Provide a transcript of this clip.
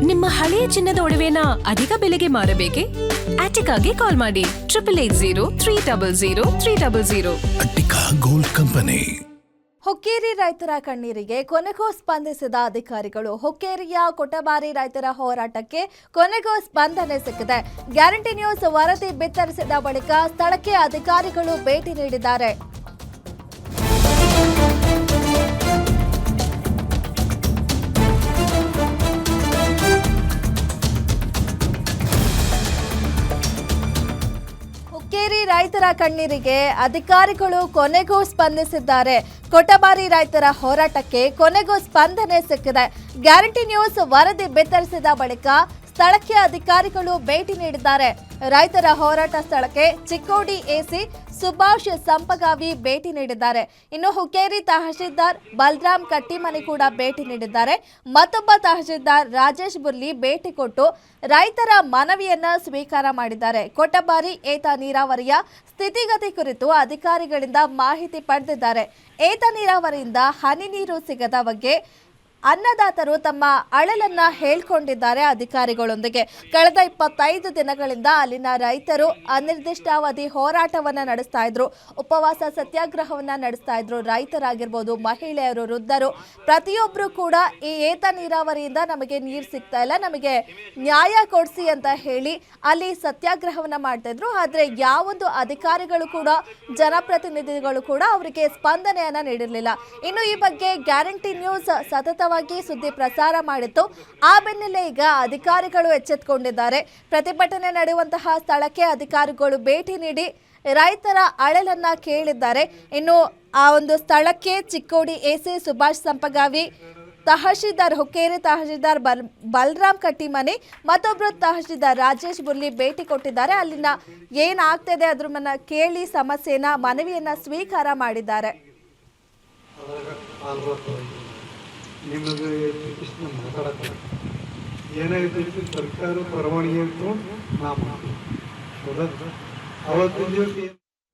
ನಿಮ್ಮ ಹಳೆಯ ಚಿನ್ನದ ಒಡವೆನ ಅಧಿಕ ಬೆಲೆಗೆ ಮಾರಬೇಕೆ? ಆಟಿಕಾಗೆ ಕಾಲ್ ಮಾಡಿ 8880 ಅಟ್ಟಿಕಾ ಗೋಲ್ಡ್ ಕಂಪನಿ. ಹುಕ್ಕೇರಿ ರೈತರ ಕಣ್ಣೀರಿಗೆ ಕೊನೆಗೂ ಸ್ಪಂದಿಸಿದ ಅಧಿಕಾರಿಗಳು. ಹುಕ್ಕೇರಿಯ ಕೊಟಬಾರಿ ರೈತರ ಹೋರಾಟಕ್ಕೆ ಕೊನೆಗೂ ಸ್ಪಂದನೆ ಸಿಕ್ಕಿದೆ. ಗ್ಯಾರಂಟಿ ನ್ಯೂಸ್ ವರದಿ ಬಿತ್ತರಿಸಿದ ಬಳಿಕ ಸ್ಥಳಕ್ಕೆ ಅಧಿಕಾರಿಗಳು ಭೇಟಿ ನೀಡಿದ್ದಾರೆ. ಹುಕ್ಕೇರಿ ರೈತರ ಕಣ್ಣೀರಿಗೆ ಅಧಿಕಾರಿಗಳು ಕೊನೆಗೂ ಸ್ಪಂದಿಸಿದ್ದಾರೆ. ಕೊಟಬಾರಿ ರೈತರ ಹೋರಾಟಕ್ಕೆ ಕೊನೆಗೂ ಸ್ಪಂದನೆ ಸಿಕ್ಕಿದೆ. ಗ್ಯಾರಂಟಿ ನ್ಯೂಸ್ ವರದಿ ಬಿತ್ತರಿಸಿದ ಬಳಿಕ ಸ್ಥಳಕ್ಕೆ ಅಧಿಕಾರಿಗಳು ಭೇಟಿ ನೀಡಿದ್ದಾರೆ. ರೈತರ ಹೋರಾಟ ಸ್ಥಳಕ್ಕೆ ಚಿಕ್ಕೋಡಿ ಎಸಿ ಸುಭಾಷ್ ಸಂಪಗಾವಿ ಭೇಟಿ ನೀಡಿದ್ದಾರೆ. ಇನ್ನು ಹುಕ್ಕೇರಿ ತಹಶೀಲ್ದಾರ್ ಬಲರಾಮ್ ಕಟ್ಟಿಮನಿ ಕೂಡ ಭೇಟಿ ನೀಡಿದ್ದಾರೆ. ಮತ್ತೊಬ್ಬ ತಹಶೀಲ್ದಾರ್ ರಾಜೇಶ್ ಬುರ್ಲಿ ಭೇಟಿ ಕೊಟ್ಟು ರೈತರ ಮನವಿಯನ್ನ ಸ್ವೀಕಾರ ಮಾಡಿದ್ದಾರೆ. ಕೊಟಬಾರಿ ಏತ ನೀರಾವರಿಯ ಸ್ಥಿತಿಗತಿ ಕುರಿತು ಅಧಿಕಾರಿಗಳಿಂದ ಮಾಹಿತಿ ಪಡೆದಿದ್ದಾರೆ. ಏತ ನೀರಾವರಿಯಿಂದ ಹನಿ ನೀರು ಸಿಗದ ಬಗ್ಗೆ ಅನ್ನದಾತರು ತಮ್ಮ ಅಳಲನ್ನ ಹೇಳ್ಕೊಂಡಿದ್ದಾರೆ ಅಧಿಕಾರಿಗಳೊಂದಿಗೆ. ಕಳೆದ 25 ದಿನಗಳಿಂದ ಅಲ್ಲಿನ ರೈತರು ಅನಿರ್ದಿಷ್ಟಾವಧಿ ಹೋರಾಟವನ್ನ ನಡೆಸ್ತಾ ಇದ್ರು, ಉಪವಾಸ ಸತ್ಯಾಗ್ರಹವನ್ನ ನಡೆಸ್ತಾ ಇದ್ರು. ರೈತರಾಗಿರ್ಬೋದು, ಮಹಿಳೆಯರು, ವೃದ್ಧರು ಪ್ರತಿಯೊಬ್ಬರು ಕೂಡ ಈ ಏತ ನೀರಾವರಿಯಿಂದ ನಮಗೆ ನೀರು ಸಿಗ್ತಾ ಇಲ್ಲ, ನಮಗೆ ನ್ಯಾಯ ಕೊಡಿಸಿ ಅಂತ ಹೇಳಿ ಅಲ್ಲಿ ಸತ್ಯಾಗ್ರಹವನ್ನ ಮಾಡ್ತಾ ಇದ್ರು. ಆದ್ರೆ ಯಾವೊಂದು ಅಧಿಕಾರಿಗಳು ಕೂಡ ಜನಪ್ರತಿನಿಧಿಗಳು ಕೂಡ ಅವರಿಗೆ ಸ್ಪಂದನೆಯನ್ನ ನೀಡಿರಲಿಲ್ಲ. ಇನ್ನು ಈ ಬಗ್ಗೆ ಗ್ಯಾರಂಟಿ ನ್ಯೂಸ್ ಸತತವಾಗಿ ಸುದ್ದಿ ಪ್ರಸಾರ ಮಾಡಿತ್ತು. ಆ ಬೆನ್ನಲ್ಲೇ ಈಗ ಅಧಿಕಾರಿಗಳು ಎಚ್ಚೆತ್ತುಕೊಂಡಿದ್ದಾರೆ. ಪ್ರತಿಭಟನೆ ನಡೆಯುವಂತಹ ಸ್ಥಳಕ್ಕೆ ಅಧಿಕಾರಿಗಳು ಭೇಟಿ ನೀಡಿ ರೈತರ ಅಳಲನ್ನ ಕೇಳಿದ್ದಾರೆ. ಇನ್ನು ಆ ಒಂದು ಸ್ಥಳಕ್ಕೆ ಚಿಕ್ಕೋಡಿ ಎಸಿ ಸುಭಾಷ್ ಸಂಪಗಾವಿ, ತಹಶೀಲ್ದಾರ್ ಹುಕ್ಕೇರಿ ತಹಶೀಲ್ದಾರ್ ಬಲರಾಮ್ ಕಟ್ಟಿಮನಿ, ಮತ್ತೊಬ್ಬರು ತಹಶೀಲ್ದಾರ್ ರಾಜೇಶ್ ಬುರ್ಲಿ ಭೇಟಿ ಕೊಟ್ಟಿದ್ದಾರೆ. ಅಲ್ಲಿನ ಏನಾಗ್ತಿದೆ ಅದ್ರ ಕೇಳಿ ಸಮಸ್ಯೆನ ಮನವಿಯನ್ನ ಸ್ವೀಕಾರ ಮಾಡಿದ್ದಾರೆ. ನಿಮಗೆ ಮಾತಾಡಕ್ಕೆ ಏನಾಯ್ತು ಸರ್ಕಾರ ಪರವಾನಗಿ ಅಂತ ನಾವು ಅವತ್ತಿನ ದಿವಸ